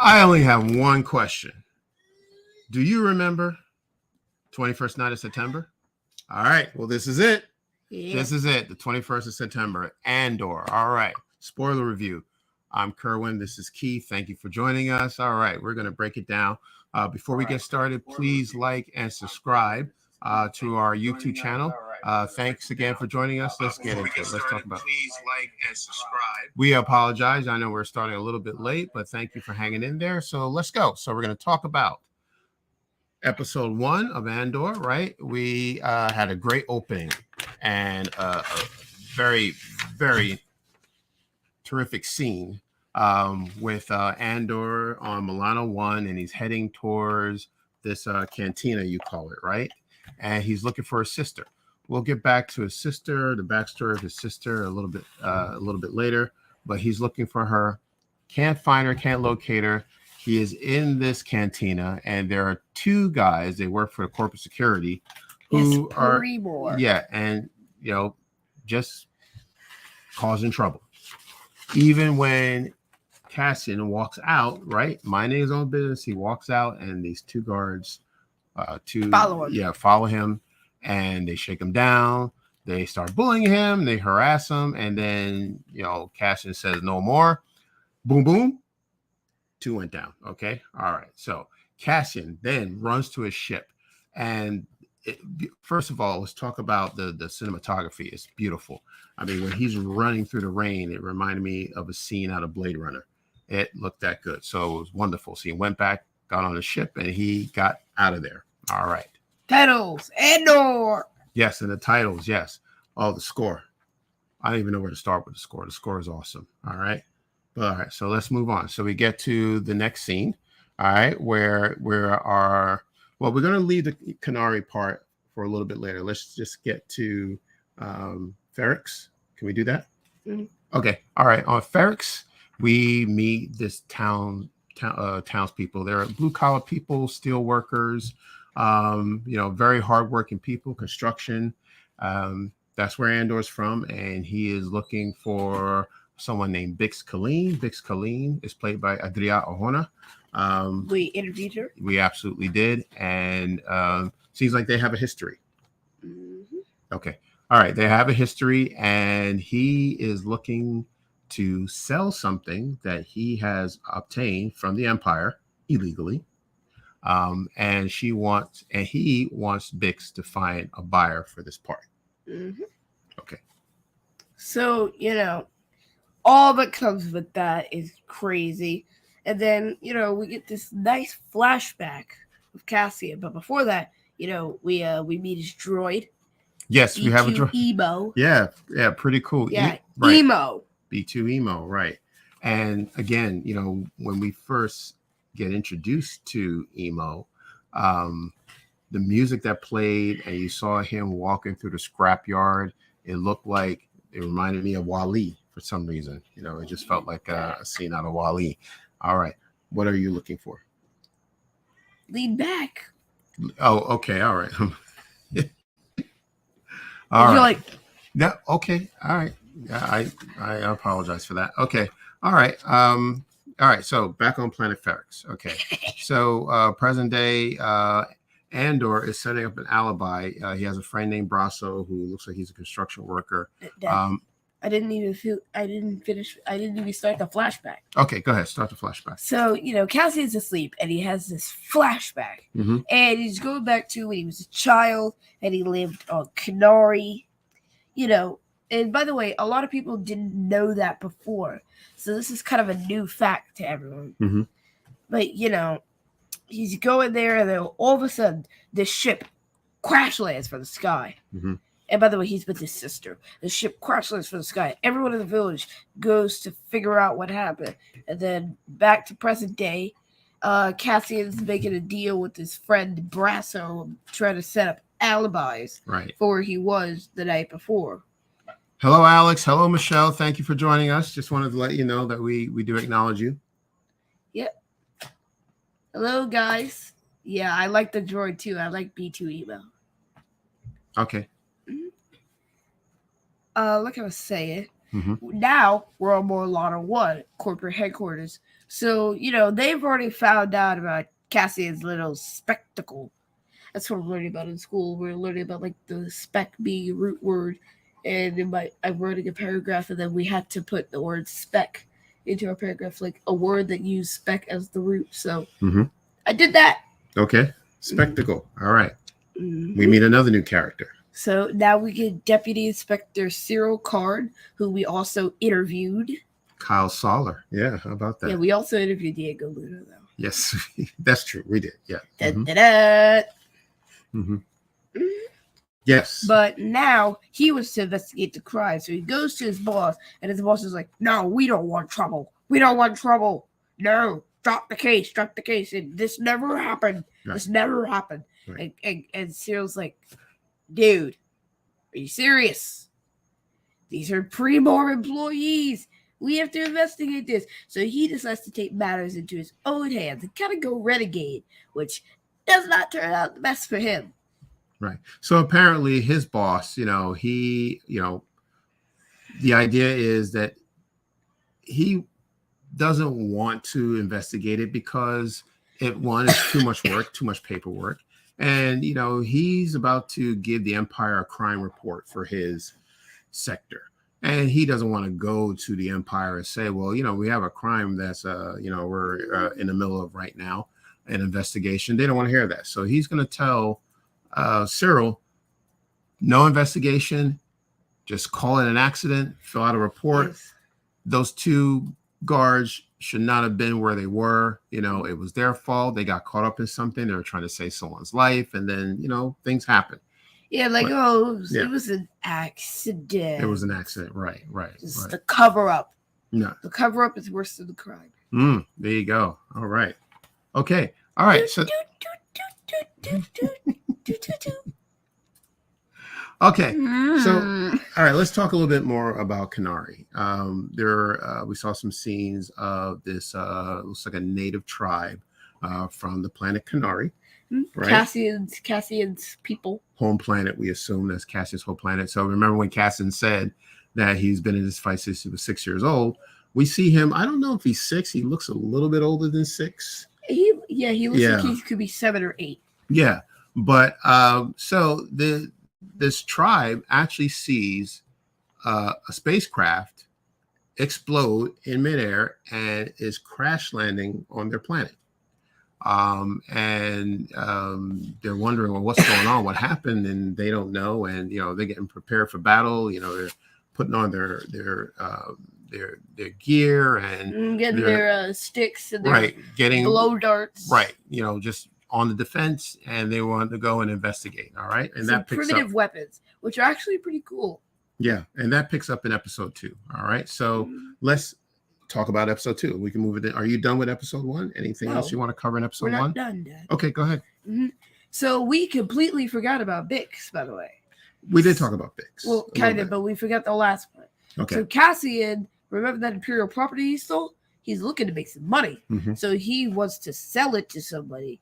I only have one question. Do you remember 21st night of September? All right. Well, this is it. Yeah. This is it. The 21st of September. Andor. All right. Spoiler review. I'm Kerwin. This is Keith. Thank you for joining us. All right. We're going to break it down. Before we get started, please like and subscribe to our YouTube channel. Thanks again for joining us. Let's get into it. Let's talk about it. Please like and subscribe. We apologize. I know we're starting a little bit late, but thank you for hanging in there. So let's go. So we're going to talk about episode 1 of Andor, right? We had a great opening and a very, very terrific scene with Andor on Milano 1, and he's heading towards this cantina, you call it, right? And he's looking for his sister. We'll get back to his sister, the backstory of his sister a little bit later, but he's looking for her. Can't find her, can't locate her. He is in this cantina, and there are 2 guys. They work for the corporate security who are, yeah, and just causing trouble. Even when Cassian walks out, right, minding his own business, he walks out, and these 2 guards, follow him, and they shake him down. They start bullying him. They harass him, and then Cassian says no more. Boom, boom. 2 went down. Okay. All right. So Cassian then runs to his ship. And first of all, let's talk about the cinematography. It's beautiful. I mean, when he's running through the rain, it reminded me of a scene out of Blade Runner. It looked that good. So it was wonderful. So he went back, got on the ship, and he got out of there. All right. Titles. Andor. Yes. And the titles. Yes. Oh, the score. I don't even know where to start with the score. The score is awesome. All right. All right, so let's move on. So we get to the next scene, all right, where we're going to leave the Canary part for a little bit later. Let's just get to Ferrix. Can we do that? Mm-hmm. Okay, all right. On Ferrix, we meet this townspeople. They're blue-collar people, steel workers, very hardworking people, construction. That's where Andor's from, and he is looking for someone named Bix Colleen. Bix Colleen is played by Adria Ohona. We interviewed her. We absolutely did. And seems like they have a history. Mm-hmm. Okay. All right. They have a history, and he is looking to sell something that he has obtained from the Empire illegally. And he wants Bix to find a buyer for this part. Mm-hmm. Okay. So, all that comes with that is crazy. And then, we get this nice flashback of Cassian. But before that, we meet his droid. Yes, B2 we have a droid. Emo. Yeah, pretty cool. Yeah, right. Emo. B2 Emo, right. And again, when we first get introduced to Emo, the music that played, and you saw him walking through the scrapyard, it reminded me of Wall-E. For some reason, it just felt like a scene out of Wall-E. All right, what are you looking for? Lean back. Oh, okay, all right. All right. Yeah. Okay. All right. Yeah, I apologize for that. Okay. All right. All right. So back on planet Ferrix. Okay. So present day, Andor is setting up an alibi. He has a friend named Brasso who looks like he's a construction worker. I didn't even start the flashback. Okay, go ahead. Start the flashback. So, Cassian's asleep, and he has this flashback. Mm-hmm. And he's going back to when he was a child, and he lived on Canary. And by the way, a lot of people didn't know that before. So this is kind of a new fact to everyone. Mm-hmm. But, he's going there, and then all of a sudden, this ship crash lands from the sky. Mm-hmm. And by the way, he's with his sister. The ship crash lands from the sky. Everyone in the village goes to figure out what happened. And then back to present day, Cassian's making a deal with his friend Brasso, trying to set up alibis for where he was the night before. Hello, Alex. Hello, Michelle. Thank you for joining us. Just wanted to let you know that we do acknowledge you. Yep. Hello, guys. Yeah, I like the droid too. I like B2 Emo. Okay. Like I was saying, Mhm. Now we're on Morlana 1, corporate headquarters. So, they've already found out about Cassian's little spectacle. That's what we're learning about in school. We're learning about like the spec being a root word. And I'm writing a paragraph, and then we had to put the word spec into our paragraph, like a word that used spec as the root. So Mhm. I did that. Okay. Spectacle. All right. Mhm. We meet another new character. So now we get Deputy Inspector Cyril Card, who we also interviewed. Kyle Soller. Yeah. How about that? Yeah, we also interviewed Diego Luna, though. Yes, that's true. We did. Yeah. Da, Mhm. da, da. Mhm. Mhm. Yes. But now he was to investigate the crime. So he goes to his boss, and his boss is like, "No, we don't want trouble. We don't want trouble. No, drop the case. Drop the case. And this never happened. Right. This never happened." Right. And Cyril's like, "Dude, are you serious? These are pre-mortem employees. We have to investigate this." So he decides to take matters into his own hands and kind of go renegade, which does not turn out the best for him. Right. So apparently his boss, the idea is that he doesn't want to investigate it because it's too much work, too much paperwork. And, he's about to give the Empire a crime report for his sector. And he doesn't want to go to the Empire and say, well, we have a crime that's, we're in the middle of right now, an investigation. They don't want to hear that. So he's going to tell Cyril, no investigation, just call it an accident, fill out a report. Yes. Those two guards should not have been where they were. It was their fault. They got caught up in something. They were trying to save someone's life. And then, things happen. Yeah, like, But, it was an accident. It was an accident. Right. Just the cover-up. No. The cover-up is worse than the crime. There you go. All right. Okay. All right. So okay. So, all right, let's talk a little bit more about Kenari. We saw some scenes of this, looks like a native tribe from the planet Kenari, right? Cassian's people. Home planet, we assume that's Cassian's whole planet. So remember when Cassian said that he's been in this fight since he was 6 years old. We see him, I don't know if he's 6. He looks a little bit older than 6. He looks like he could be 7 or 8. Yeah. But so this tribe actually sees a spacecraft explode in midair and is crash landing on their planet. They're wondering, well, what's going on? What happened? And they don't know. And, they're getting prepared for battle. They're putting on their gear and getting their sticks and their blow darts. Right. Just on the defense, and they want to go and investigate. All right. And that picks primitive up weapons, which are actually pretty cool. Yeah. And that picks up in episode 2. All right. So let's talk about episode 2. We can move it in. Are you done with episode 1? Anything else you want to cover in episode 1? We're not done, Dad. Okay, go ahead. Mm-hmm. So we completely forgot about Bix, by the way. We did talk about Bix. Well, kind of, but we forgot the last part. Okay. So Cassian, remember that Imperial property he stole? He's looking to make some money. Mm-hmm. So he wants to sell it to somebody.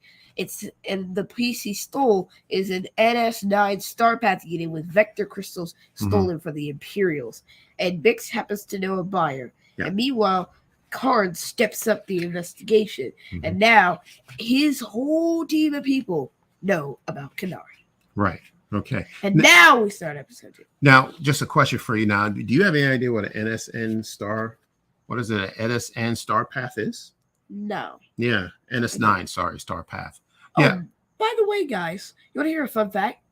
And the piece he stole is an NS9 Star Path unit with vector crystals stolen from the Imperials. And Bix happens to know a buyer. Yeah. And meanwhile, Karn steps up the investigation. Mm-hmm. And now his whole team of people know about Kenari. Right. Okay. And now we start episode 2. Now, just a question for you now. Do you have any idea what an NSN star, what is it, an NSN Star Path is? No. Yeah. NS9, sorry, Star Path. Yeah. By the way, guys, you want to hear a fun fact?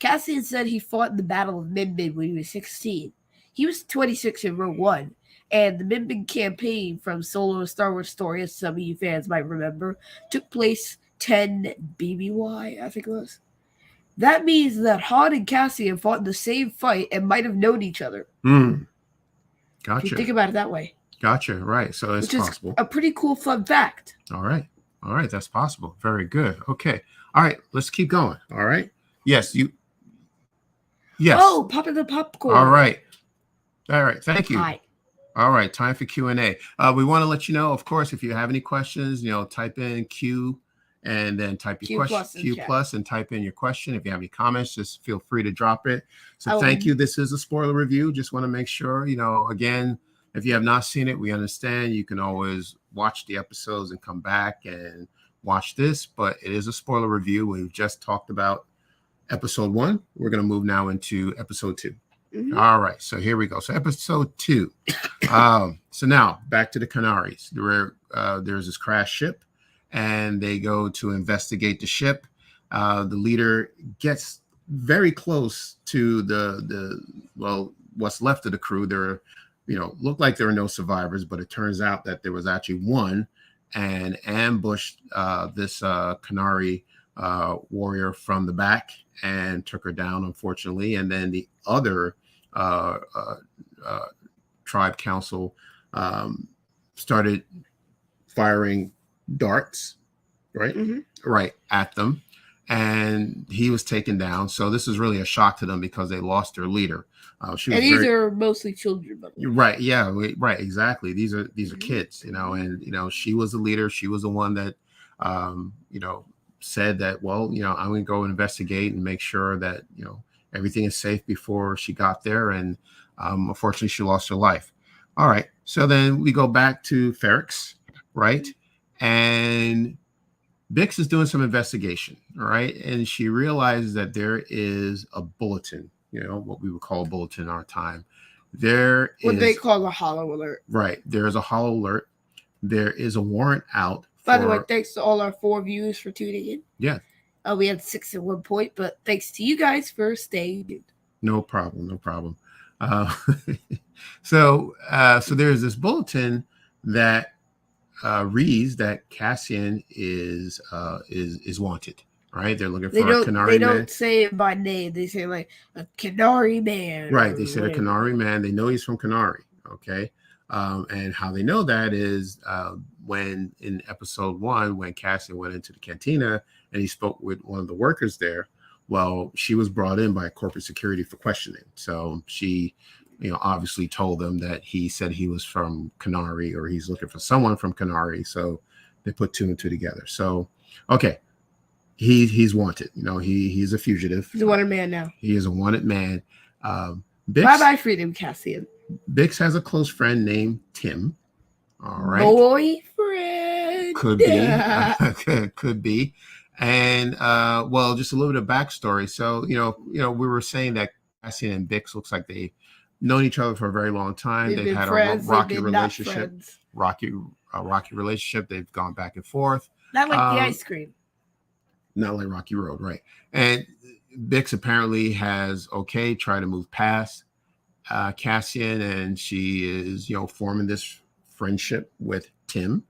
Cassian said he fought in the Battle of Minbin when he was 16. He was 26 in Rogue One. And the Minbin campaign from Solo Star Wars Story, as some of you fans might remember, took place 10 BBY, I think it was. That means that Han and Cassian fought in the same fight and might have known each other. Gotcha. If you think about it that way. Gotcha. Right. So it's possible. A pretty cool fun fact. All right. That's possible. Very good. Okay. All right. Let's keep going. All right. Yes. Yes. Oh, popping the popcorn. All right. Thank you. Hi. All right. Time for Q&A. We want to let you know, of course, if you have any questions, type in Q&A and then type your Q question, plus in Q chat. plus, and type in your question. If you have any comments, just feel free to drop it. So Oh. thank you. This is a spoiler review. Just want to make sure, again, if you have not seen it, we understand. You can always watch the episodes and come back and watch this, but it is a spoiler review. We've just talked about episode 1. We're going to move now into episode 2. Mhm. All right, so here we go. So episode 2. So now back to the Canaries. There's this crash ship, and they go to investigate the ship. The leader gets very close to what's left of the crew. There, looked like there were no survivors, but it turns out that there was actually one, and ambushed this Canary warrior from the back and took her down, unfortunately. And then the other tribe council started firing darts, right? Mhm. Right at them, and he was taken down. So this is really a shock to them because they lost their leader. And these are mostly children, by the way. Right. Yeah. Right. Exactly. These are kids, and she was the leader. She was the one that, said that, well, I'm going to go investigate and make sure that, everything is safe before she got there. And unfortunately, she lost her life. All right. So then we go back to Ferrex, right? And Bix is doing some investigation. All right. And she realizes that there is a bulletin, what we would call a bulletin in our time. What they call a hollow alert. Right. There is a hollow alert. There is a warrant out. By the way, thanks to all our 4 viewers for tuning in. Yeah. We had 6 at one point, but thanks to you guys for staying in. No problem. So there's this bulletin that reads that Cassian is wanted. Right? They're looking for a Canary man. They don't say it by name. They say like a Canary man. Right. They said a Canary man. They know he's from Canary. Okay. And how they know that is when in episode 1, when Cassian went into the cantina and he spoke with one of the workers there, well, she was brought in by corporate security for questioning. So she, obviously told them that he said he was from Canary, or he's looking for someone from Canary. So they put 2 and 2 together. So, okay. He's wanted. He's a fugitive. He's a wanted man now. He is a wanted man. Bye-bye freedom, Cassian. Bix has a close friend named Tim. All right. Boyfriend. Could be. Could be. And just a little bit of backstory. So, we were saying that Cassian and Bix looks like they've known each other for a very long time. They've had a rocky relationship. Rocky relationship. They've gone back and forth. Not like the ice cream. Not like Rocky Road, right? And Bix apparently has tried to move past Cassian, and she is forming this friendship with Tim.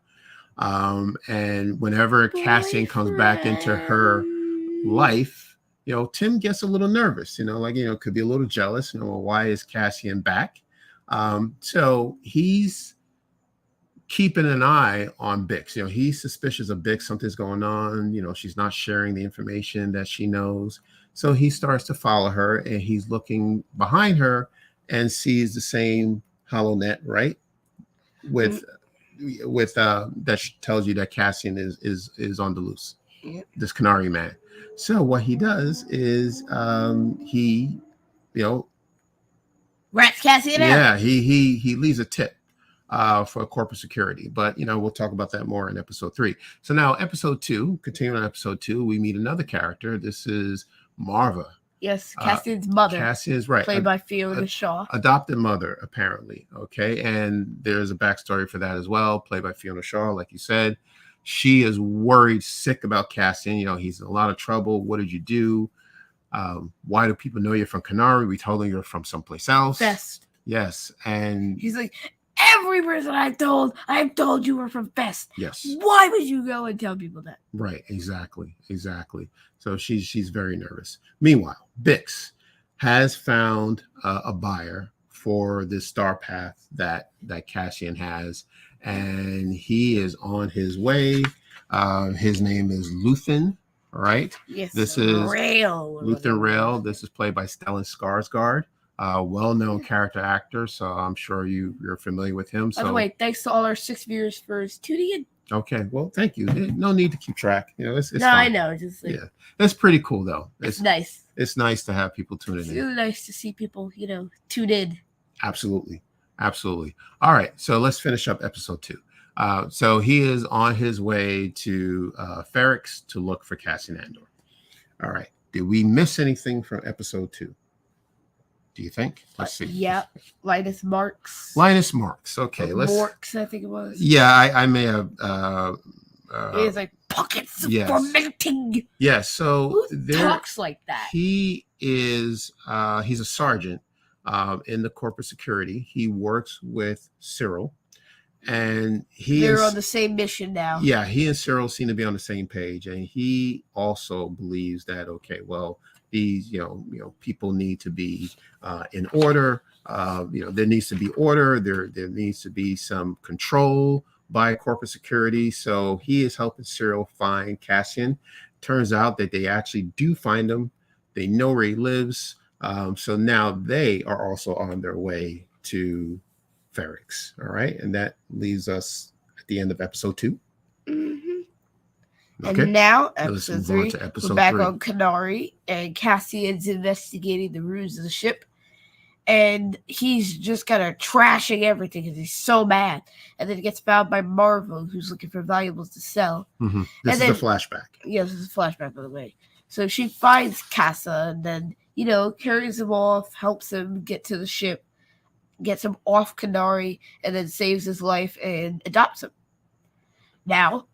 And whenever Cassian comes back into her life, Tim gets a little nervous. Could be a little jealous. Why is Cassian back? So he's keeping an eye on Bix. He's suspicious of Bix. Something's going on. She's not sharing the information that she knows. So he starts to follow her, and he's looking behind her and sees the same hollow net, right? With that tells you that Cassian is on the loose. Yep. This Canary man. So what he does is he rats Cassian out. Yeah, he leaves a tip for corporate security, but we'll talk about that more in episode 3. So now episode 2, continuing on episode 2, we meet another character. This is Marva. Yes, Cassian's mother. Cassian's right, played by Fiona Shaw. Adopted mother, apparently. Okay, and there's a backstory for that as well, played by Fiona Shaw, like you said. She is worried sick about Cassian. He's in a lot of trouble. What did you do? Why do people know you're from Canary? We told them you're from someplace else. Fest. Yes, and he's like, every person I've told you were from Fest. Yes. Why would you go and tell people that? Right. Exactly. So she's very nervous. Meanwhile, Bix has found a buyer for this star path that Cassian has, and he is on his way. His name is Luthen. Right. Yes. This is Luthen Rail. This is played by Stellan Skarsgård. Well-known character actor, so I'm sure you're familiar with him. So, by the way, thanks to all our 6 viewers for tuning in. Okay. Well, thank you. No need to keep track. It's No, I fine. know. Just like, Yeah, that's pretty cool though. it's nice. It's nice to have people tuning It's in. really nice to see people, tune in. Absolutely. Absolutely. All right. So let's finish up episode 2. So he is on his way to Ferrix to look for Cassian Andor. All right. Did we miss anything from episode 2? Do you think? Let's see. Yeah, Linus Marks. Linus Marks. Okay. Or Let's. Morks, I think it was. Yeah, I may have. It's like pockets yes. fermenting. Yeah. So Who there talks like that? he is. He's a sergeant in the corporate security. He works with Cyril, and They're on the same mission now. Yeah, he and Cyril seem to be on the same page, and he also believes that these people need to be in order. There needs to be order. There needs to be some control by corporate security. So he is helping Cyril find Cassian. Turns out that they actually do find him. They know where he lives. So now they are also on their way to Ferrix. All right, and that leaves us at the end of episode 2. Okay. And now, let's episode move 3, on to episode we're back 3. on Canary, and Cassian's investigating the ruse of the ship, and he's just kind of trashing everything because he's so mad. And then he gets found by Marvel, who's looking for valuables to sell. Mm-hmm. This is a flashback. Yes, this is a flashback, by the way. So she finds Casa and then, carries him off, helps him get to the ship, gets him off Canary, and then saves his life and adopts him. Now,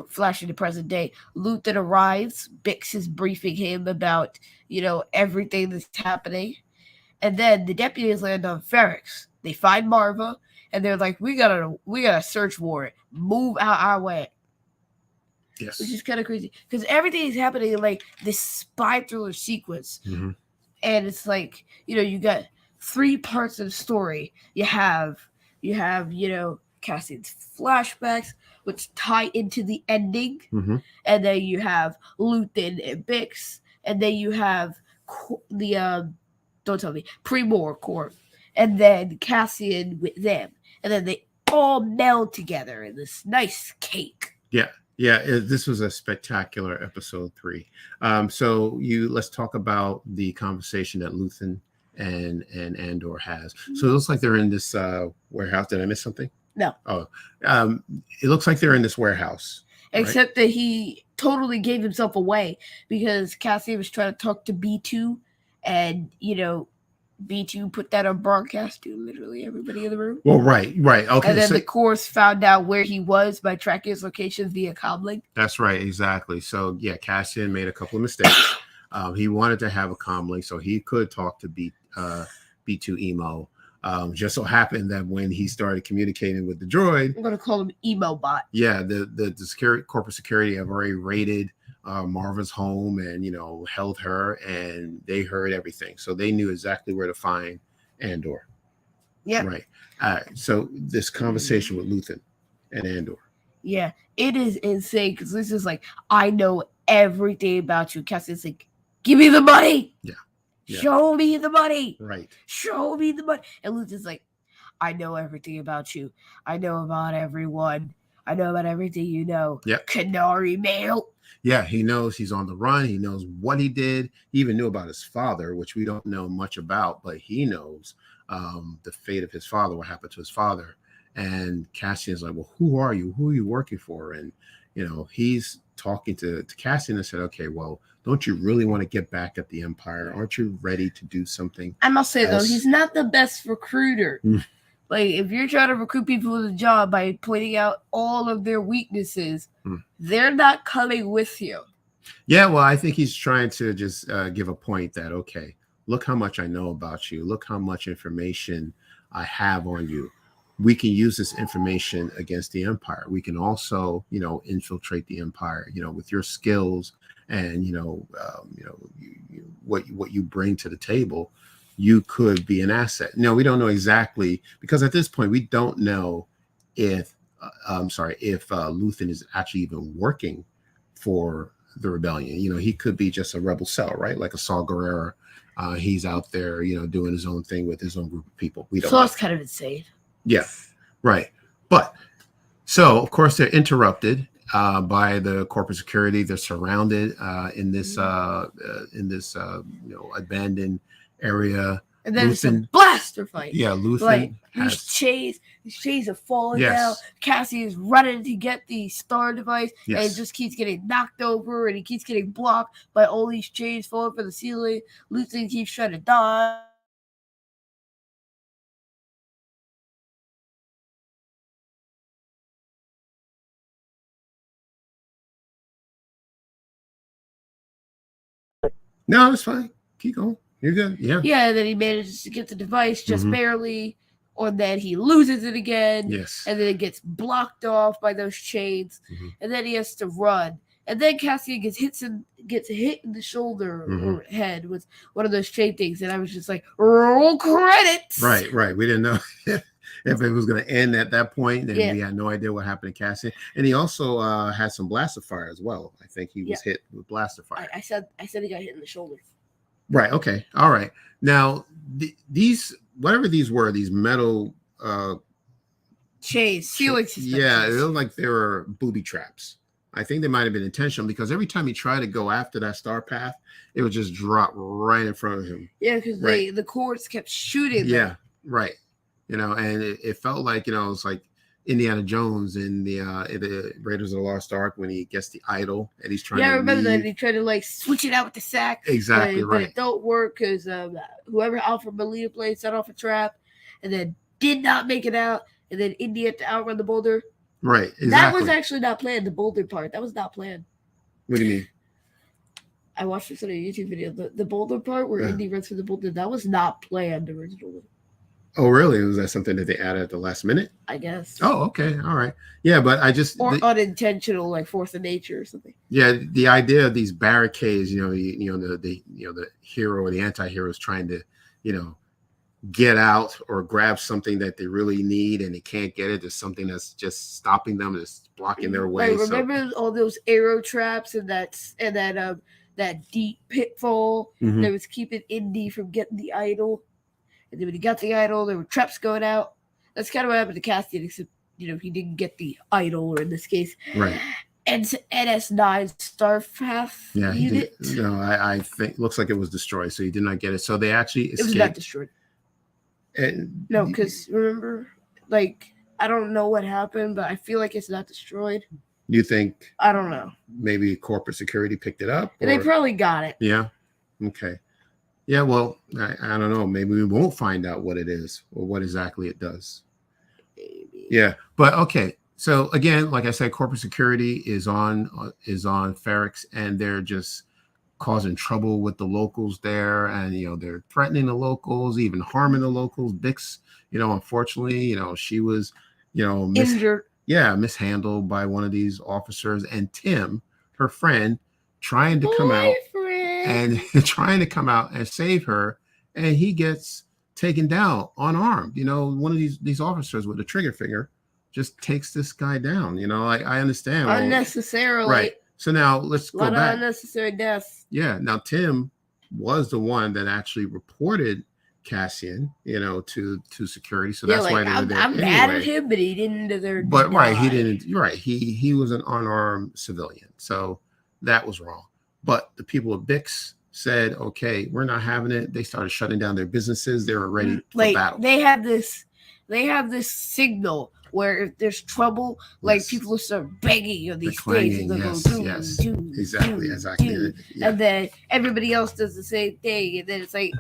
flashing to present day, Luthen arrives. Bix is briefing him about, everything that's happening. And then the deputies land on Ferrix. They find Marva, and they're like, we got a search warrant. Move out our way. Yes. Which is kind of crazy. Because everything is happening in, like, this spy thriller sequence. Mm-hmm. And it's like, you got 3 parts of the story. You have, Cassian's flashbacks, which tie into the ending. Mm-hmm. And then you have Luthen and Bix. And then you have the, don't tell me, Pre-War Corps. And then Cassian with them. And then they all meld together in this nice cake. Yeah. Yeah, this was a spectacular episode 3. So let's talk about the conversation that Luthen and Andor has. So it looks like they're in this warehouse. Did I miss something? No. Oh, it looks like they're in this warehouse. Except that he totally gave himself away because Cassian was trying to talk to B2, and B2 put that on broadcast to literally everybody in the room. Well, right. Okay. And then the course found out where he was by tracking his location via comlink. That's right, exactly. So yeah, Cassian made a couple of mistakes. He wanted to have a comlink so he could talk to B2 Emo. Just so happened that when he started communicating with the droid, I'm gonna call him Emo Bot. Yeah, the corporate security have already raided Marva's home and held her, and they heard everything, so they knew exactly where to find Andor. Yeah, right. So this conversation with Luthen and Andor. Yeah, it is insane because this is like, I know everything about you. Cassian's like, give me the money. Yeah. Show me the money. Right. Show me the money. And Luthen's like, I know everything about you. I know about everyone. I know about everything you know. Yep. Canary male. Yeah, he knows he's on the run. He knows what he did. He even knew about his father, which we don't know much about, but he knows the fate of his father, what happened to his father. And Cassian's like, well, who are you? Who are you working for? And, he's talking to Cassian and said, okay, well, don't you really want to get back at the Empire? Aren't you ready to do something? I must say, though, he's not the best recruiter. Like, if you're trying to recruit people to the job by pointing out all of their weaknesses, they're not coming with you. Yeah, well, I think he's trying to just give a point that, okay, look how much I know about you. Look how much information I have on you. We can use this information against the Empire. We can also, infiltrate the Empire, with your skills and, what you bring to the table. You could be an asset. No, we don't know exactly, because at this point we don't know if Luthen is actually even working for the rebellion. He could be just a rebel cell, right? Like a Saw Gerrera. He's out there, doing his own thing with his own group of people. We don't. So it's kind of insane. Yeah, right. But So, of course, they're interrupted by the corporate security. They're surrounded in this abandoned area. And then it's a Luthen, blaster fight. yeah, Luthen Like has these chains are falling down. yes, Cassie is running to get the star device, and it yes, just keeps getting knocked over, and he keeps getting blocked by all these chains falling from the ceiling. Luthen keeps trying to dodge. no, it's fine. Keep going. You're good. Yeah. Yeah, and then he manages to get the device just Mhm. barely, or then he loses it again. Yes. And then it gets blocked off by those chains, Mhm. and then he has to run. And then Cassian gets hit in the shoulder or head with one of those chain things, and I was just like, roll credits. Right. We didn't know if it was going to end at that point, and Yeah. we had no idea what happened to Cassian. And he also had some blaster fire as well. I think he was hit with blaster fire. I said he got hit in the shoulder. Right. Okay. All right. Now these whatever these were, these metal Chains, ceiling suspensions. yeah, it looked like they were booby traps. I think they might have been intentional because every time he tried to go after that star path, it would just drop right in front of him. Yeah, because Right. the cords kept shooting. Yeah, them. right. And it felt like, it's like Indiana Jones in the Raiders of the Lost Ark when he gets the idol and he's trying Yeah, I to remember that leave. they tried to like switch it out with the sack. Exactly but right. it don't work because whoever Alfred Molina played set off a trap, and then did not make it out, and then Indy had to outrun the boulder. Right. Exactly. That was actually not planned. The boulder part that was not planned. What do you mean? I watched this on a YouTube video. The boulder part where Yeah. Indy runs through the boulder, that was not planned originally. Oh, really? Was that something that they added at the last minute? I guess. Oh, okay. All right. Yeah, but I just Or unintentional, like force of nature or something. yeah, the idea of these barricades, the hero or the anti-hero is trying to, get out or grab something that they really need and they can't get it. There's something that's just stopping them, that's blocking their way. Like, remember all those arrow traps and that deep pitfall Mhm. that was keeping Indy from getting the idol? And then when he got the idol, there were traps going out. That's kind of what happened to Cassian, except he didn't get the idol, or in this case, Right. NS9 Starpath Yeah, he unit. did. No, I think looks like it was destroyed, so he did not get it. So they actually It was escaped. not destroyed. And No, because remember, like, I don't know what happened, but I feel like it's not destroyed. you think I don't know. maybe corporate security picked it up? And they or- probably got it. Yeah. Okay. Yeah. Well, I don't know. Maybe we won't find out what it is or what exactly it does. Maybe. Yeah. But okay. So again, like I said, corporate security is on Ferrex, and they're just causing trouble with the locals there, and they're threatening the locals, even harming the locals. Bix, unfortunately, she was, Injured. mishandled by one of these officers, and Tim, her friend, trying to come out and trying to come out and save her, and he gets taken down unarmed. One of these officers with a trigger finger just takes this guy down. I understand. Well, Unnecessarily. right. So now let's A go lot back. of unnecessary deaths. Yeah. Now Tim was the one that actually reported Cassian, to security. So that's why they were there. I'm mad at him, but he didn't deserve. But right, he didn't. You're right. He was an unarmed civilian, so that was wrong. But the people of Bix said, "Okay, we're not having it." They started shutting down their businesses. They were ready for battle. They have this signal where if there's trouble, like Yes. people will start banging on these clanging, things, and yes, they'll go, yes. "Doo, Exactly. doo, Exactly. doo." Yeah, And then everybody else does the same thing, and then it's like,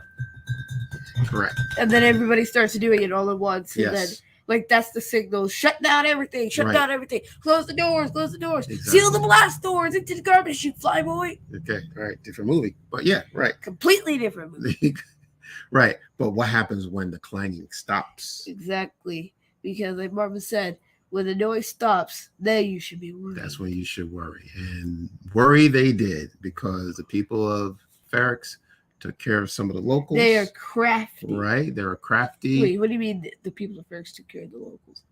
correct. and then everybody starts doing it all at once, and then Yes. like that's the signal. Shut down everything. Shut Right. down everything. Close the doors. Close the doors. Exactly. Seal the blast doors into the garbage chute, Flyboy. Okay. All right. Different movie. But yeah. Right. Completely different movie. Right. But what happens when the clanging stops? Exactly. Because like Marvin said, when the noise stops, then you should be worried. That's when you should worry. And worry they did, because the people of Ferrex took care of some of the locals. They are crafty. Right. They were crafty. Wait, what do you mean the people of Fergus took care of the locals?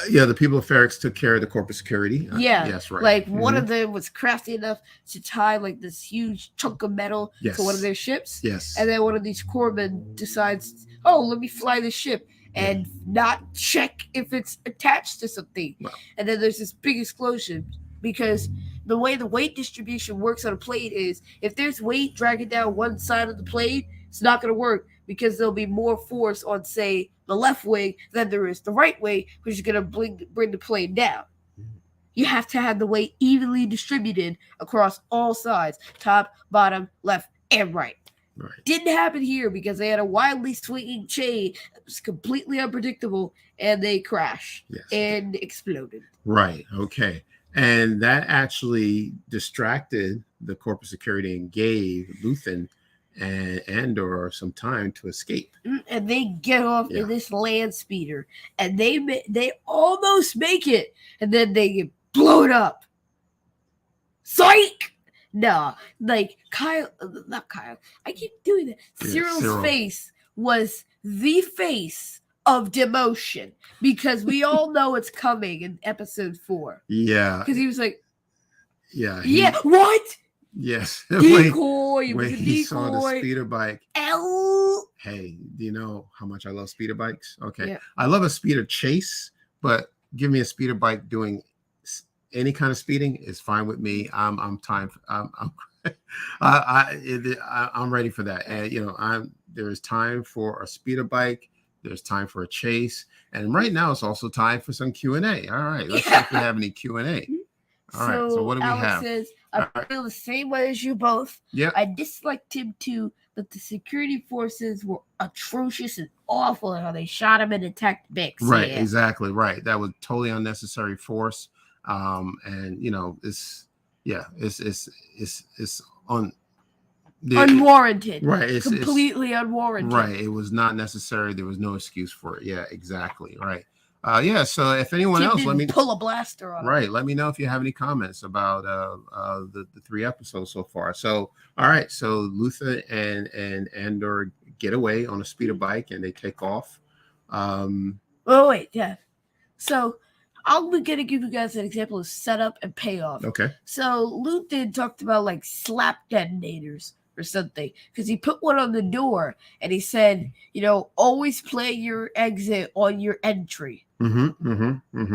Yeah, the people of Ferrex took care of the corporate security. Yeah. Yes, right. Like one Mhm. of them was crafty enough to tie like this huge chunk of metal Yes. to one of their ships. Yes. And then one of these corpsmen decides, oh, let me fly the ship and not check if it's attached to something, Wow. and then there's this big explosion because the way the weight distribution works on a plane is if there's weight dragging down one side of the plane, it's not going to work because there'll be more force on, say, the left wing than there is the right wing, which is going to bring the plane down. You have to have the weight evenly distributed across all sides, top, bottom, left, and right. Right. Didn't happen here because they had a wildly swinging chain that was completely unpredictable, and they crashed and exploded. Right. Okay. And that actually distracted the corporate security and gave Luthen and Andor some time to escape. And they get off in this land speeder, and they almost make it, and then they get blown up. Psych! Nah, like not Kyle. I keep doing that. Cyril's face was the face of demotion because we all know it's coming in episode 4. Yeah. Because he was like, yeah, what? Yes. Decoy. When he saw the speeder bike. L. Hey, do you know how much I love speeder bikes? Okay. Yeah. I love a speeder chase, but give me a speeder bike doing any kind of speeding is fine with me. I'm ready for that. And there's time for a speeder bike. There's time for a chase, and right now it's also time for some Q&A. All right, let's see if we have any Q&A. All right, so what do we Alex have? Says, I feel the same way as you both. Yeah. I disliked him too, but the security forces were atrocious and awful in how they shot him and attacked Bix. Right, exactly right. That was totally unnecessary force. And it's unwarranted. Right, it's completely unwarranted. Right, it was not necessary. There was no excuse for it. Yeah, exactly. Right. So if anyone else, let me pull a blaster on. Right, let me know if you have any comments about the 3 episodes so far. So all right, so Luther and Andor get away on a speeder bike and they take off. So I'm going to give you guys an example of setup and payoff. Okay. So Luthen talked about like slap detonators or something because he put one on the door and he said, always play your exit on your entry.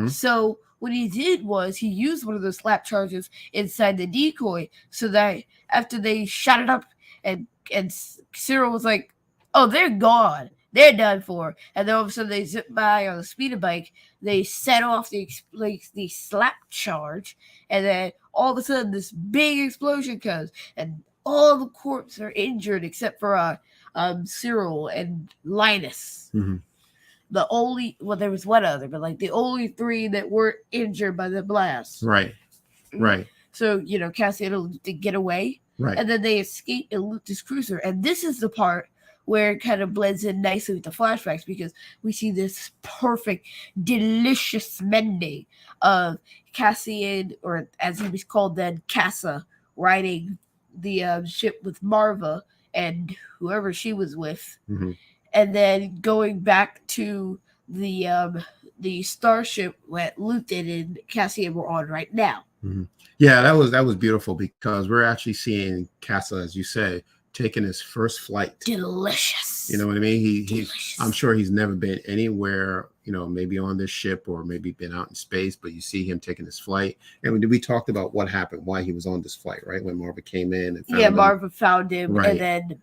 So what he did was he used one of those slap charges inside the decoy so that after they shot it up and Cyril was like, oh, they're gone. They're done for. And then all of a sudden they zip by on a speeder bike. They set off the slap charge. And then all of a sudden this big explosion comes. And all the corpses are injured except for Cyril and Linus. There was one other, but like the only 3 that weren't injured by the blast. Right. So, Cassian did get away. Right. And then they escape and loot this cruiser. And this is the part where it kind of blends in nicely with the flashbacks because we see this perfect, delicious mending of Cassian, or as he was called then, Cassa, riding the ship with Marva and whoever she was with. And then going back to the starship that Luthen and Cassian were on right now. Yeah, that was beautiful because we're actually seeing Cassa, as you say, taking his first flight. Delicious. You know what I mean? I'm sure he's never been anywhere, maybe on this ship or maybe been out in space, but you see him taking his flight. And we talked about what happened, why he was on this flight, right? When Marva came in and found him. Marva found him. Right. And then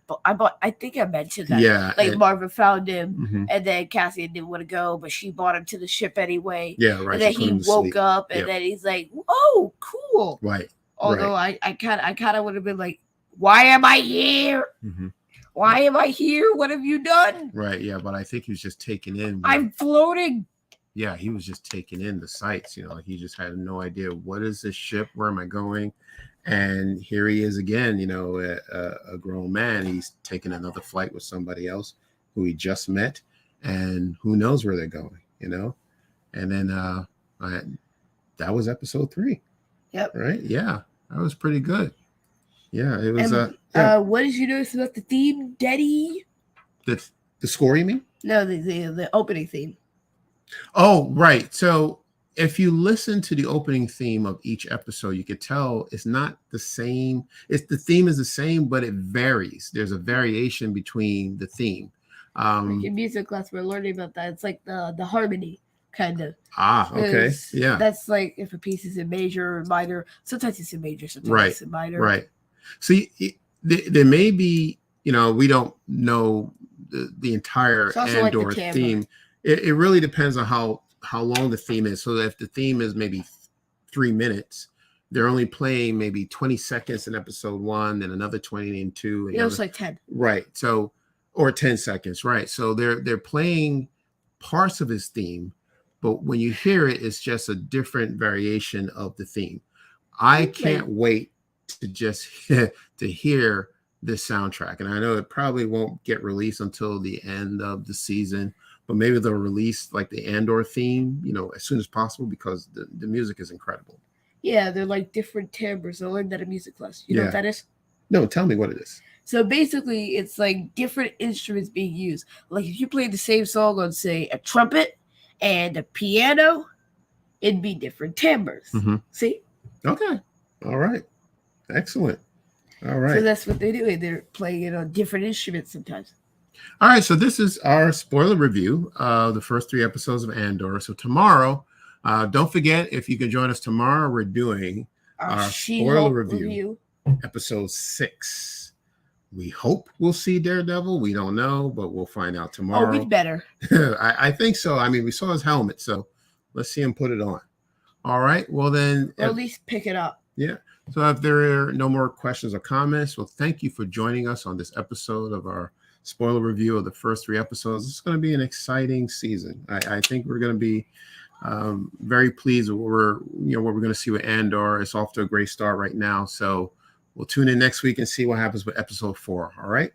I think I mentioned that. Yeah. Marva found him and then Cassian didn't want to go, but she brought him to the ship anyway. Yeah, right. And then he woke up and then he's like, oh, cool. Right. Although I kind of would have been like, why am I here? Why am I here? What have you done? Right, yeah, but I think he was just taking in. I'm floating. Yeah, he was just taking in the sights. He just had no idea, what is this ship? Where am I going? And here he is again, a grown man. He's taking another flight with somebody else who he just met, and who knows where they're going, And then that was episode 3. Yep. Right? Yeah, that was pretty good. Yeah, it was. What did you notice about the theme, Daddy? The score, you mean? No, the opening theme. Oh, right. So if you listen to the opening theme of each episode, you could tell it's not the same. The theme is the same, but it varies. There's a variation between the theme. Like in music class, we're learning about that. It's like the harmony kind of. Okay. Yeah. That's like if a piece is in major or minor. Sometimes it's in major, sometimes Right. it's in minor. Right. See, there may be, we don't know the entire It's also like the Andor timbre. theme. It really depends on how long the theme is. So if the theme is maybe 3 minutes, they're only playing maybe 20 seconds in episode 1, then another 20 in 2. And It's like 10. Right. So, or 10 seconds. Right. So they're playing parts of his theme, but when you hear it, it's just a different variation of the theme. I can't wait to just to hear this soundtrack. And I know it probably won't get released until the end of the season, but maybe they'll release like the Andor theme, as soon as possible, because the music is incredible. Yeah, they're like different timbres. I learned that in music class. You know what that is? No, tell me what it is. So basically, it's like different instruments being used. Like if you played the same song on, say, a trumpet and a piano, it'd be different timbres. Mm-hmm. See? Okay. All right. Excellent. All right. So that's what they're doing. They're playing it on different instruments sometimes. All right. So this is our spoiler review of the first 3 episodes of Andor. So tomorrow, don't forget, if you can join us tomorrow, we're doing our spoiler review, episode 6. We hope we'll see Daredevil. We don't know, but we'll find out tomorrow. Oh, we better. I think so. I mean, we saw his helmet, so let's see him put it on. All right. Well, then. Or at least pick it up. Yeah. So if there are no more questions or comments, well, thank you for joining us on this episode of our spoiler review of the first 3 episodes. It's going to be an exciting season. I think we're going to be very pleased with what we're going to see with Andor. It's off to a great start right now. So we'll tune in next week and see what happens with episode 4. All right.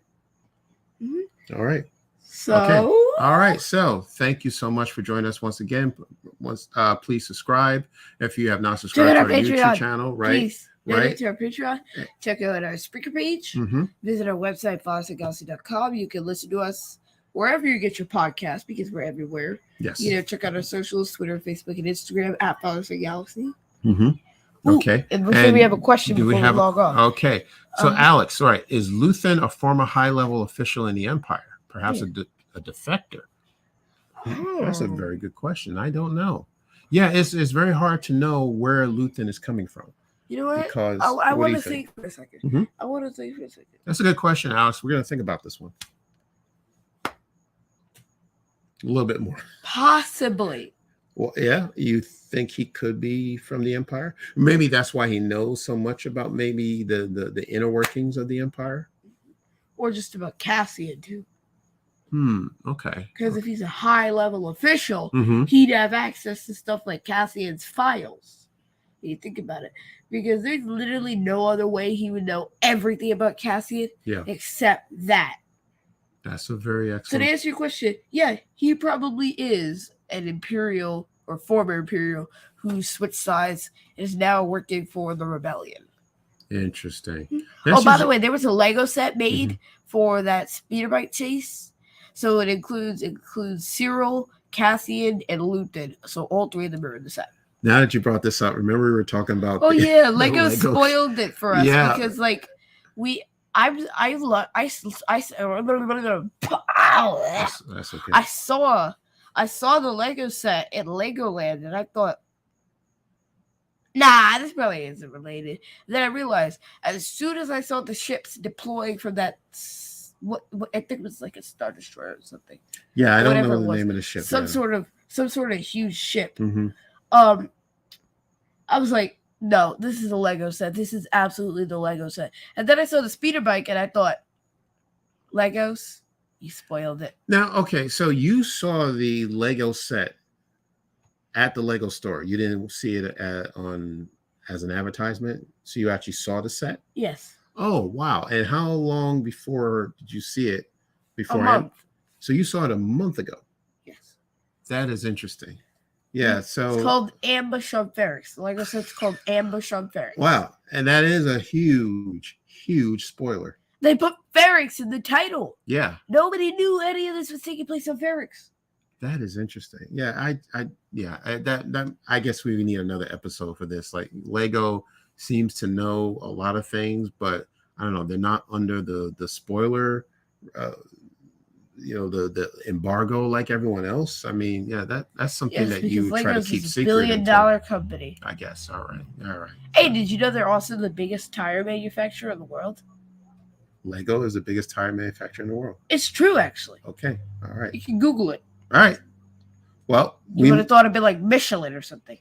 Mm-hmm. All right. So. Okay. All right. So thank you so much for joining us once again. Please subscribe if you have not subscribed to our YouTube channel. Right. Please. Right. To our Patreon. Check out our speaker page. Mm-hmm. Visit our website, follows@galaxy.com. You can listen to us wherever you get your podcast, because we're everywhere. Yes. Check out our socials, Twitter, Facebook, and Instagram at @follows@galaxy. Mm-hmm. Okay. And we have a question before we log on. Okay. So Alex, all right, is Luthen a former high-level official in the Empire? Perhaps a defector? That's a very good question. I don't know. Yeah, it's very hard to know where Luthen is coming from. You know what? Because I want to think for a second. Mm-hmm. I want to think for a second. That's a good question, Alex. We're going to think about this one a little bit more. Possibly. Well, yeah. You think he could be from the Empire? Maybe that's why he knows so much about maybe the inner workings of the Empire. Or just about Cassian, too. Okay. Because if he's a high-level official, mm-hmm. he'd have access to stuff like Cassian's files. You think about it. Because there's literally no other way he would know everything about Cassian except that. That's a very excellent. So to answer your question, yeah, he probably is an Imperial or former Imperial who switched sides and is now working for the Rebellion. Interesting. By the way, there was a Lego set made for that speeder bike chase. So it includes Cyril, Cassian, and Luthen. So all 3 of them are in the set. Now that you brought this up, remember we were talking about. Oh yeah, Lego spoiled it for us because like that's okay. I saw the Lego set in Legoland and I thought, nah, this probably isn't related. And then I realized as soon as I saw the ships deploying from that, what I think it was like a Star Destroyer or something. Yeah, I don't know the name of the ship. Some sort of huge ship. Mm-hmm. I was like, no, this is a Lego set. This is absolutely the Lego set. And then I saw the speeder bike and I thought, Legos, you spoiled it. Now, okay, so you saw the Lego set at the Lego store. You didn't see it as an advertisement. So you actually saw the set? Yes. Oh, wow. And how long before did you see it? A month. So you saw it a month ago? Yes. That is interesting. Yeah, so it's called Ambush on Ferrix. Like I said, it's called Ambush on Ferrix. Wow, and that is a huge spoiler. They put Ferrix in the title. Yeah, nobody knew any of this was taking place on Ferrix. That is interesting. Yeah, I guess we need another episode for this. Like Lego seems to know a lot of things, but I don't know. They're not under the spoiler the embargo like everyone else? I mean, yeah, that's something Yes, that because you try to Legos keep is a secret. billion-dollar company. I guess. All right. Hey, did you know they're also the biggest tire manufacturer in the world? Lego is the biggest tire manufacturer in the world. It's true, actually. Okay. All right. You can Google it. All right. Well, You would have thought it'd be like Michelin or something.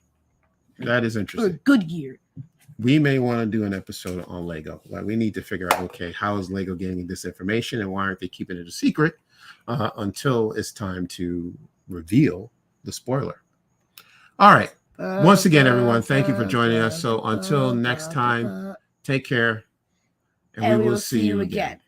That is Or interesting. Goodyear. We may want to do an episode on Lego. Like, we need to figure out, okay, how is Lego getting this information, and why aren't they keeping it a secret until it's time to reveal the spoiler? All right. Once again, everyone, thank you for joining us. So until next time, take care, and we will see you again.